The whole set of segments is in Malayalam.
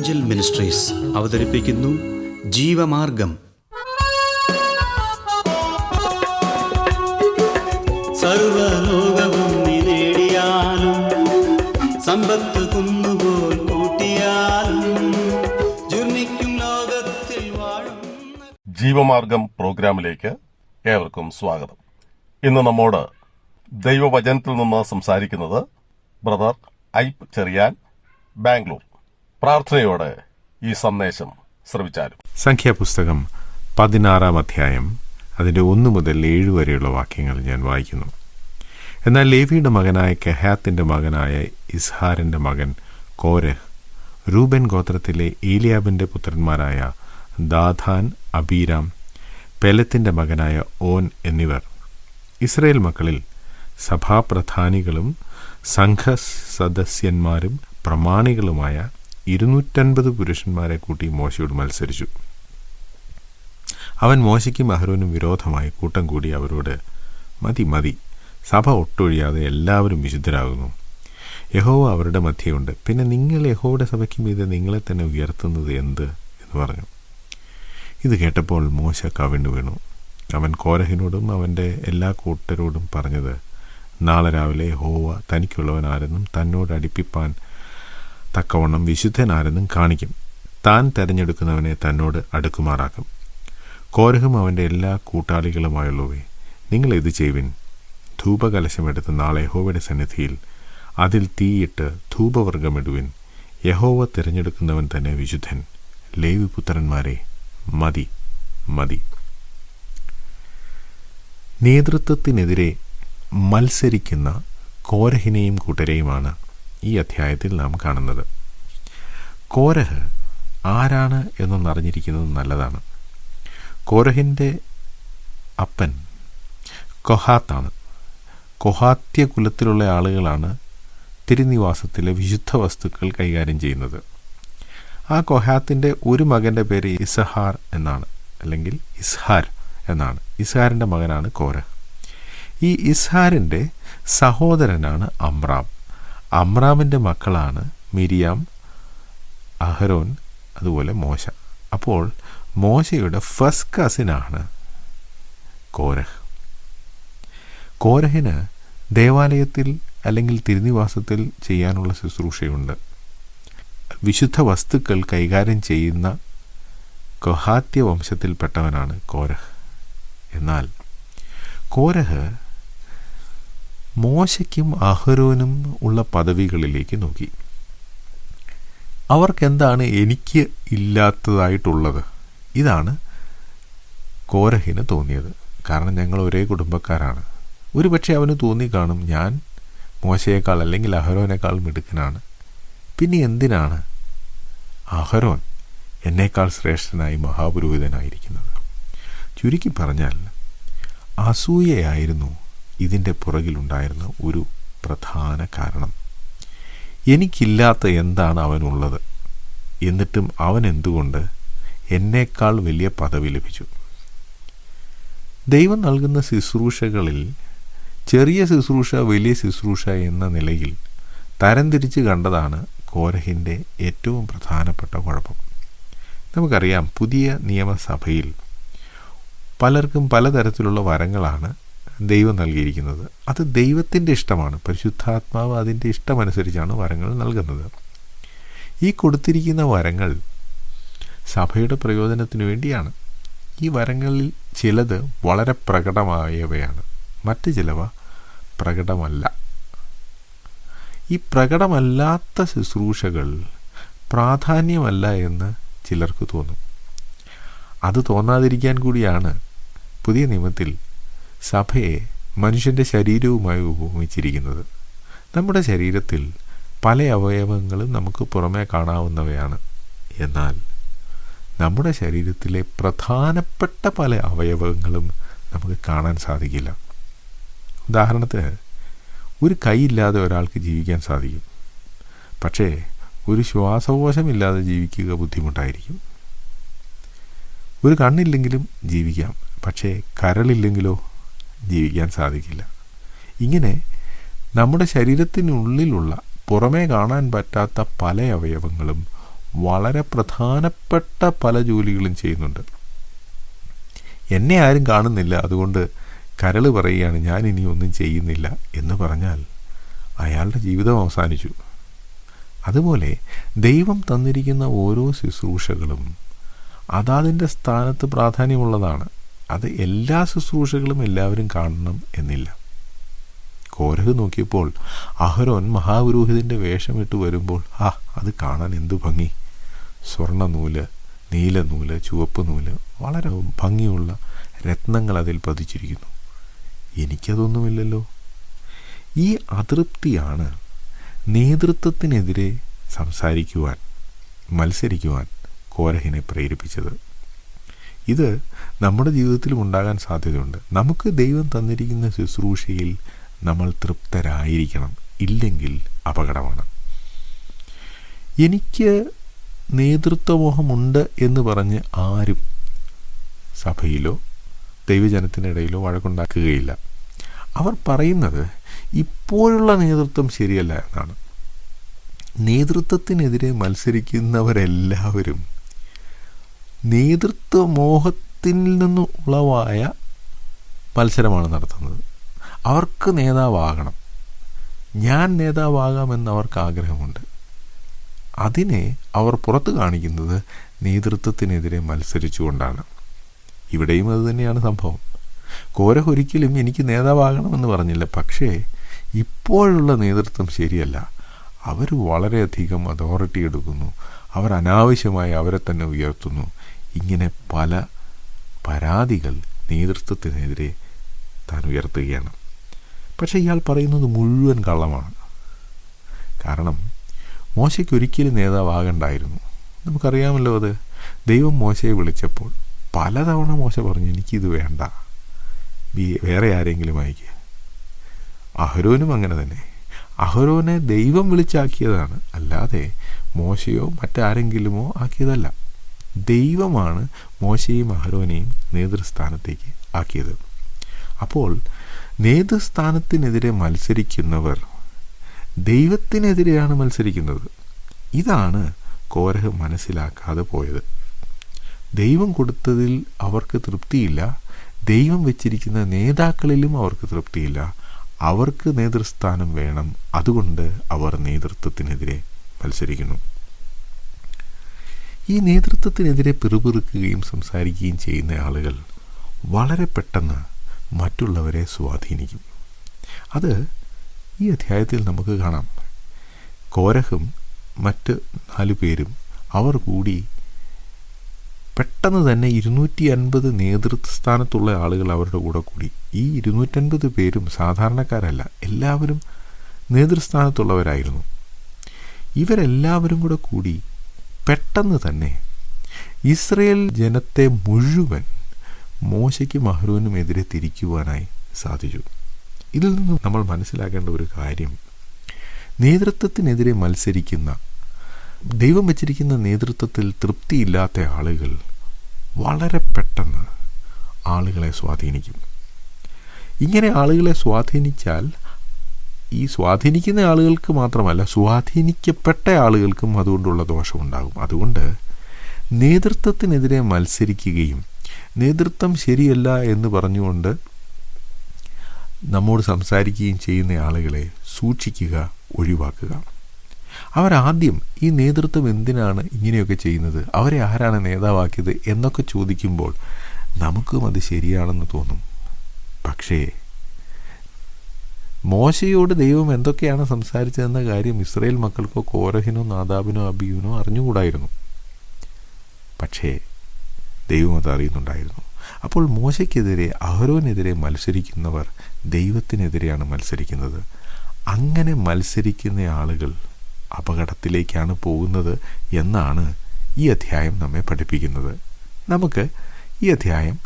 ഏഞ്ചൽ മിനിസ്ട്രീസ് അവതരിപ്പിക്കുന്നു ജീവമാർഗം. സർവലോകവും നേടിയാലും സമ്പത്ത് കുന്നുപോൽ കൂട്ടിയാലും ജുർമിക്കും ലോകത്തിൽ വാഴും. ജീവമാർഗം പ്രോഗ്രാമിലേക്ക് ഏവർക്കും സ്വാഗതം. ഇന്ന് നമ്മോട് ദൈവവചനത്തിൽ നിന്ന് സംസാരിക്കുന്നത് ബ്രദർ ഐപ്പ് ചെറിയാൻ, ബാംഗ്ലൂർ. പ്രാർത്ഥനയോടെ ഈ സന്ദേശം ശ്രവിച്ചാലും. സംഖ്യാപുസ്തകം 16-ാം അധ്യായം അതിൻ്റെ 1 മുതൽ 7 വരെയുള്ള വാക്യങ്ങൾ ഞാൻ വായിക്കുന്നു. എന്നാൽ ലേവിയുടെ മകനായ കെഹാത്തിന്റെ മകനായ ഇസ്ഹാറിന്റെ മകൻ കോരഹ്, രൂബൻ ഗോത്രത്തിലെ ഏലിയാബിന്റെ പുത്രന്മാരായ ദാഥാൻ, അബീരാം, പെലത്തിന്റെ മകനായ ഓൻ എന്നിവർ ഇസ്രയേൽ മക്കളിൽ സഭാപ്രധാനികളും സംഘസദസ്യന്മാരും പ്രമാണികളുമായ 250 പുരുഷന്മാരെ കൂട്ടി മോശയോട് മത്സരിച്ചു. അവൻ മോശയ്ക്കും അഹരോനും വിരോധമായി കൂട്ടം കൂടി അവരോട്, മതി, സഭ ഒട്ടൊഴിയാതെ എല്ലാവരും വിശുദ്ധരാകുന്നു. യഹോവ അവരുടെ മധ്യയുണ്ട്. പിന്നെ നിങ്ങൾ യഹോവയുടെ സഭയ്ക്ക് മീതെ നിങ്ങളെ തന്നെ ഉയർത്തുന്നത് എന്ത് എന്ന് പറഞ്ഞു. ഇത് കേട്ടപ്പോൾ മോശ കവിണ്ണു വീണു. അവൻ കോരഹിനോടും അവൻ്റെ എല്ലാ കൂട്ടരോടും പറഞ്ഞത്, നാളെ രാവിലെ യഹോവ തനിക്കുള്ളവനാരെന്നും തന്നോട് അടുപ്പിപ്പാൻ തക്കവണ്ണം വിശുദ്ധനാരെന്നും കാണിക്കും. താൻ തെരഞ്ഞെടുക്കുന്നവനെ തന്നോട് അടുക്കുമാറാക്കും. കോരഹും അവൻ്റെ എല്ലാ കൂട്ടാളികളുമായുള്ളവേ, നിങ്ങൾ ഇത് ചെയ്യുവിൻ. ധൂപകലശമെടുത്ത് നാളെ യഹോവയുടെ സന്നിധിയിൽ അതിൽ തീയിട്ട് ധൂപവർഗമിടുവിൻ. യഹോവ തിരഞ്ഞെടുക്കുന്നവൻ തന്നെ വിശുദ്ധൻ. ലേവി പുത്രന്മാരെ, മതി. നേതൃത്വത്തിനെതിരെ മത്സരിക്കുന്ന കോരഹിനെയും കൂട്ടരെയുമാണ് ഈ അധ്യായത്തിൽ നാം കാണുന്നത്. കോരഹ് ആരാണ് എന്നൊന്നറിഞ്ഞിരിക്കുന്നത് നല്ലതാണ്. കോരഹിൻ്റെ അപ്പൻ കൊഹാത്താണ്. കൊഹാത്യ കുലത്തിലുള്ള ആളുകളാണ് തിരുനിവാസത്തിലെ വിശുദ്ധ വസ്തുക്കൾ കൈകാര്യം ചെയ്യുന്നത്. ആ കൊഹാത്തിൻ്റെ ഒരു മകൻ്റെ പേര് ഇസഹാർ എന്നാണ്, അല്ലെങ്കിൽ ഇസ്ഹാർ എന്നാണ്. ഇസ്ഹാറിൻ്റെ മകനാണ് കോരഹ്. ഈ ഇസ്ഹാറിൻ്റെ സഹോദരനാണ് അമ്രാം. അമ്രാമിൻ്റെ മക്കളാണ് മിരിയാം, അഹരോൻ, അതുപോലെ മോശ. അപ്പോൾ മോശയുടെ ഫസ്റ്റ് കസിനാണ് കോരഹ്. കോരഹിന് ദേവാലയത്തിൽ അല്ലെങ്കിൽ തിരുനിവാസത്തിൽ ചെയ്യാനുള്ള ശുശ്രൂഷയുണ്ട്. വിശുദ്ധ വസ്തുക്കൾ കൈകാര്യം ചെയ്യുന്ന കൊഹാത്യ വംശത്തിൽപ്പെട്ടവനാണ് കോരഹ്. എന്നാൽ കോരഹ് മോശയ്ക്കും അഹരോനും ഉള്ള പദവികളിലേക്ക് നോക്കി. അവർക്കെന്താണ് എനിക്ക് ഇല്ലാത്തതായിട്ടുള്ളത്? ഇതാണ് കോരഹിന് തോന്നിയത്. കാരണം ഞങ്ങൾ ഒരേ കുടുംബക്കാരാണ്. ഒരുപക്ഷെ അവന് തോന്നിക്കാണും, ഞാൻ മോശയേക്കാൾ അല്ലെങ്കിൽ അഹരോനേക്കാൾ മിടുക്കനാണ്. പിന്നെ എന്തിനാണ് അഹരോൻ എന്നേക്കാൾ ശ്രേഷ്ഠനായി മഹാപുരോഹിതനായിരിക്കുന്നത്? ചുരുക്കി പറഞ്ഞാൽ അസൂയയായിരുന്നു ഇതിൻ്റെ പുറകിലുണ്ടായിരുന്ന ഒരു പ്രധാന കാരണം. എനിക്കില്ലാത്ത എന്താണ് അവനുള്ളത്? എന്നിട്ടും അവൻ എന്തുകൊണ്ട് എന്നേക്കാൾ വലിയ പദവി ലഭിച്ചു? ദൈവം നൽകുന്ന ശുശ്രൂഷകളിൽ ചെറിയ ശുശ്രൂഷ, വലിയ ശുശ്രൂഷ എന്ന നിലയിൽ തരംതിരിച്ച് കണ്ടതാണ് കോരഹിൻ്റെ ഏറ്റവും പ്രധാനപ്പെട്ട കുഴപ്പം. നമുക്കറിയാം, പുതിയ നിയമസഭയിൽ പലർക്കും പലതരത്തിലുള്ള വരങ്ങളാണ് ദൈവം നൽകിയിരിക്കുന്നത്. അത് ദൈവത്തിൻ്റെ ഇഷ്ടമാണ്. പരിശുദ്ധാത്മാവ് അതിൻ്റെ ഇഷ്ടമനുസരിച്ചാണ് വരങ്ങൾ നൽകുന്നത്. ഈ കൊടുത്തിരിക്കുന്ന വരങ്ങൾ സഭയുടെ പ്രയോജനത്തിനു വേണ്ടിയാണ്. ഈ വരങ്ങളിൽ ചിലത് വളരെ പ്രകടമായവയാണ്, മറ്റ് ചിലവ പ്രകടമല്ല. ഈ പ്രകടമല്ലാത്ത ശുശ്രൂഷകൾ പ്രാധാന്യമല്ല എന്ന് ചിലർക്ക് തോന്നും. അത് തോന്നാതിരിക്കാൻ കൂടിയാണ് പുതിയ നിയമത്തിൽ സഭയെ മനുഷ്യൻ്റെ ശരീരവുമായി ഉപമിച്ചിരിക്കുന്നത്. നമ്മുടെ ശരീരത്തിൽ പല അവയവങ്ങളും നമുക്ക് പുറമേ കാണാവുന്നവയാണ്. എന്നാൽ നമ്മുടെ ശരീരത്തിലെ പ്രധാനപ്പെട്ട പല അവയവങ്ങളും നമുക്ക് കാണാൻ സാധിക്കില്ല. ഉദാഹരണത്തിന്, ഒരു കൈയില്ലാതെ ഒരാൾക്ക് ജീവിക്കാൻ സാധിക്കും. പക്ഷേ ഒരു ശ്വാസകോശമില്ലാതെ ജീവിക്കുക ബുദ്ധിമുട്ടായിരിക്കും. ഒരു കണ്ണില്ലെങ്കിലും ജീവിക്കാം, പക്ഷേ കരളില്ലെങ്കിലോ ജീവിക്കാൻ സാധിക്കില്ല. ഇങ്ങനെ നമ്മുടെ ശരീരത്തിനുള്ളിലുള്ള പുറമേ കാണാൻ പറ്റാത്ത പല അവയവങ്ങളും വളരെ പ്രധാനപ്പെട്ട പല ജോലികളും ചെയ്യുന്നുണ്ട്. എന്നെ ആരും കാണുന്നില്ല, അതുകൊണ്ട് കരൾ പറയുകയാണ് ഞാൻ ഇനി ഒന്നും ചെയ്യുന്നില്ല എന്ന് പറഞ്ഞാൽ അയാളുടെ ജീവിതം അവസാനിച്ചു. അതുപോലെ ദൈവം തന്നിരിക്കുന്ന ഓരോ ശുശ്രൂഷകളും അതതിൻ്റെ സ്ഥാനത്ത് പ്രാധാന്യമുള്ളതാണ്. അത് എല്ലാ ശുശ്രൂഷകളും എല്ലാവരും കാണണം എന്നില്ല. കോരഹ് നോക്കിയപ്പോൾ അഹരോൻ മഹാപുരോഹിതൻ്റെ വേഷമിട്ട് വരുമ്പോൾ അത് കാണാൻ എന്തു ഭംഗി! സ്വർണ്ണ നൂല്, നീല നൂല്, ചുവപ്പ് നൂല്, വളരെ ഭംഗിയുള്ള രത്നങ്ങൾ അതിൽ പതിച്ചിരിക്കുന്നു. എനിക്കതൊന്നുമില്ലല്ലോ. ഈ അതൃപ്തിയാണ് നേതൃത്വത്തിനെതിരെ സംസാരിക്കുവാൻ, മത്സരിക്കുവാൻ കോരഹിനെ പ്രേരിപ്പിച്ചത്. ഇത് നമ്മുടെ ജീവിതത്തിലും ഉണ്ടാകാൻ സാധ്യതയുണ്ട്. നമുക്ക് ദൈവം തന്നിരിക്കുന്ന ശുശ്രൂഷയിൽ നമ്മൾ തൃപ്തരായിരിക്കണം, ഇല്ലെങ്കിൽ അപകടമാണ്. എനിക്ക് നേതൃത്വമോഹമുണ്ട് എന്ന് പറഞ്ഞ് ആരും സഭയിലോ ദൈവജനത്തിനിടയിലോ വഴക്കുണ്ടാക്കുകയില്ല. അവർ പറയുന്നത് ഇപ്പോഴുള്ള നേതൃത്വം ശരിയല്ല എന്നാണ്. നേതൃത്വത്തിനെതിരെ മത്സരിക്കുന്നവരെല്ലാവരും നേതൃത്വമോഹത്തിൽ നിന്ന് ഉളവായ മത്സരമാണ് നടത്തുന്നത്. അവർക്ക് നേതാവാകണം, ഞാൻ നേതാവാകാമെന്ന് അവർക്ക് ആഗ്രഹമുണ്ട്. അതിനെ അവർ പുറത്ത് കാണിക്കുന്നത് നേതൃത്വത്തിനെതിരെ മത്സരിച്ചുകൊണ്ടാണ്. ഇവിടെയും അതുതന്നെയാണ് സംഭവം. കോരഹ് ഒരിക്കലും എനിക്ക് നേതാവാകണമെന്ന് പറഞ്ഞില്ല. പക്ഷേ ഇപ്പോഴുള്ള നേതൃത്വം ശരിയല്ല. അവർ വളരെയധികം അതോറിറ്റി എടുക്കുന്നു, അവർ അനാവശ്യമായി അവരെ തന്നെ ഉയർത്തുന്നു. ഇങ്ങനെ പല പരാതികൾ നേതൃത്വത്തിനെതിരെ താൻ ഉയർത്തുകയാണ്. പക്ഷേ ഇയാൾ പറയുന്നത് മുഴുവൻ കള്ളമാണ്. കാരണം മോശയ്ക്ക് ഒരിക്കലും നേതാവാകണ്ടായിരുന്നു. നമുക്കറിയാമല്ലോ അത്. ദൈവം മോശയെ വിളിച്ചപ്പോൾ പലതവണ മോശ പറഞ്ഞു എനിക്കിത് വേണ്ട, വേറെ ആരെങ്കിലും അയക്കുക. അഹരോനും അങ്ങനെ തന്നെ. അഹരോനെ ദൈവം വിളിച്ചാക്കിയതാണ്, അല്ലാതെ മോശയോ മറ്റാരെങ്കിലുമോ ആക്കിയതല്ല. ദൈവമാണ് മോശയെയും അഹരോനെയും നേതൃസ്ഥാനത്തേക്ക് ആക്കിയത്. അപ്പോൾ നേതൃസ്ഥാനത്തിനെതിരെ മത്സരിക്കുന്നവർ ദൈവത്തിനെതിരെയാണ് മത്സരിക്കുന്നത്. ഇതാണ് കോരഹ് മനസ്സിലാക്കാതെ പോയത്. ദൈവം കൊടുത്തതിൽ അവർക്ക് തൃപ്തിയില്ല, ദൈവം വെച്ചിരിക്കുന്ന നേതാക്കളിലും അവർക്ക് തൃപ്തിയില്ല. അവർക്ക് നേതൃസ്ഥാനം വേണം, അതുകൊണ്ട് അവർ നേതൃത്വത്തിനെതിരെ മത്സരിക്കുന്നു. ഈ നേതൃത്വത്തിനെതിരെ പിറുപിറുക്കുകയും സംസാരിക്കുകയും ചെയ്യുന്ന ആളുകൾ വളരെ പെട്ടെന്ന് മറ്റുള്ളവരെ സ്വാധീനിക്കും. അത് ഈ അധ്യായത്തിൽ നമുക്ക് കാണാം. കോരഹും മറ്റ് 4 പേരും അവർ കൂടി പെട്ടെന്ന് തന്നെ 250 നേതൃസ്ഥാനത്തുള്ള ആളുകൾ അവരുടെ കൂടെ കൂടി. ഈ 250 പേരും സാധാരണക്കാരല്ല, എല്ലാവരും നേതൃസ്ഥാനത്തുള്ളവരായിരുന്നു. ഇവരെല്ലാവരും കൂടെ കൂടി പെട്ടെന്ന് തന്നെ ഇസ്രയേൽ ജനത്തെ മുഴുവൻ മോശയ്ക്കും അഹരോനുമെതിരെ തിരിക്കുവാനായി സാധിച്ചു. ഇതിൽ നിന്ന് നമ്മൾ മനസ്സിലാക്കേണ്ട ഒരു കാര്യം, നേതൃത്വത്തിനെതിരെ മത്സരിക്കുന്ന, ദൈവം വച്ചിരിക്കുന്ന നേതൃത്വത്തിൽ തൃപ്തിയില്ലാത്ത ആളുകൾ വളരെ പെട്ടെന്ന് ആളുകളെ സ്വാധീനിക്കും. ഇങ്ങനെ ആളുകളെ സ്വാധീനിച്ചാൽ ഈ സ്വാധീനിക്കുന്ന ആളുകൾക്ക് മാത്രമല്ല, സ്വാധീനിക്കപ്പെട്ട ആളുകൾക്കും അതുകൊണ്ടുള്ള ദോഷമുണ്ടാകും. അതുകൊണ്ട് നേതൃത്വത്തിനെതിരെ മത്സരിക്കുകയും നേതൃത്വം ശരിയല്ല എന്ന് പറഞ്ഞുകൊണ്ട് നമ്മോട് സംസാരിക്കുകയും ചെയ്യുന്ന ആളുകളെ സൂക്ഷിക്കുക, ഒഴിവാക്കുക. അവരാദ്യം ഈ നേതൃത്വം എന്തിനാണ് ഇങ്ങനെയൊക്കെ ചെയ്യുന്നത്, അവരെ ആരാണ് നേതാവാക്കിയത് എന്നൊക്കെ ചോദിക്കുമ്പോൾ നമുക്കും അത് ശരിയാണെന്ന് തോന്നും. പക്ഷേ മോശയോട് ദൈവം എന്തൊക്കെയാണ് സംസാരിച്ചതെന്ന കാര്യം ഇസ്രായേൽ മക്കൾക്കോ കോരഹിനോ നാദാബിനോ അബിയൂനോ അറിഞ്ഞുകൂടായിരുന്നു. പക്ഷേ ദൈവം അത് അറിയുന്നുണ്ടായിരുന്നു. അപ്പോൾ മോശയ്ക്കെതിരെ അഹരോനെതിരെ മത്സരിക്കുന്നവർ ദൈവത്തിനെതിരെയാണ് മത്സരിക്കുന്നത്. അങ്ങനെ മത്സരിക്കുന്ന ആളുകൾ അപകടത്തിലേക്കാണ് പോകുന്നത് എന്നാണ് ഈ അധ്യായം നമ്മെ പഠിപ്പിക്കുന്നത്. നമുക്ക് ഈ അധ്യായം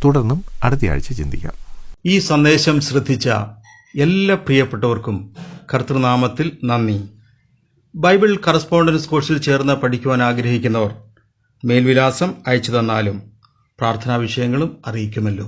തുടർന്നും അടുത്തയാഴ്ച ചിന്തിക്കാം. ഈ സന്ദേശം ശ്രദ്ധിച്ച എല്ലാ പ്രിയപ്പെട്ടവർക്കും കർത്തൃനാമത്തിൽ നന്ദി. ബൈബിൾ കറസ്പോണ്ടൻസ് കോഴ്സിൽ ചേർന്ന് പഠിക്കുവാൻ ആഗ്രഹിക്കുന്നവർ മേൽവിലാസം അയച്ചു തന്നാലും പ്രാർത്ഥനാ വിഷയങ്ങളും അറിയിക്കുമല്ലോ.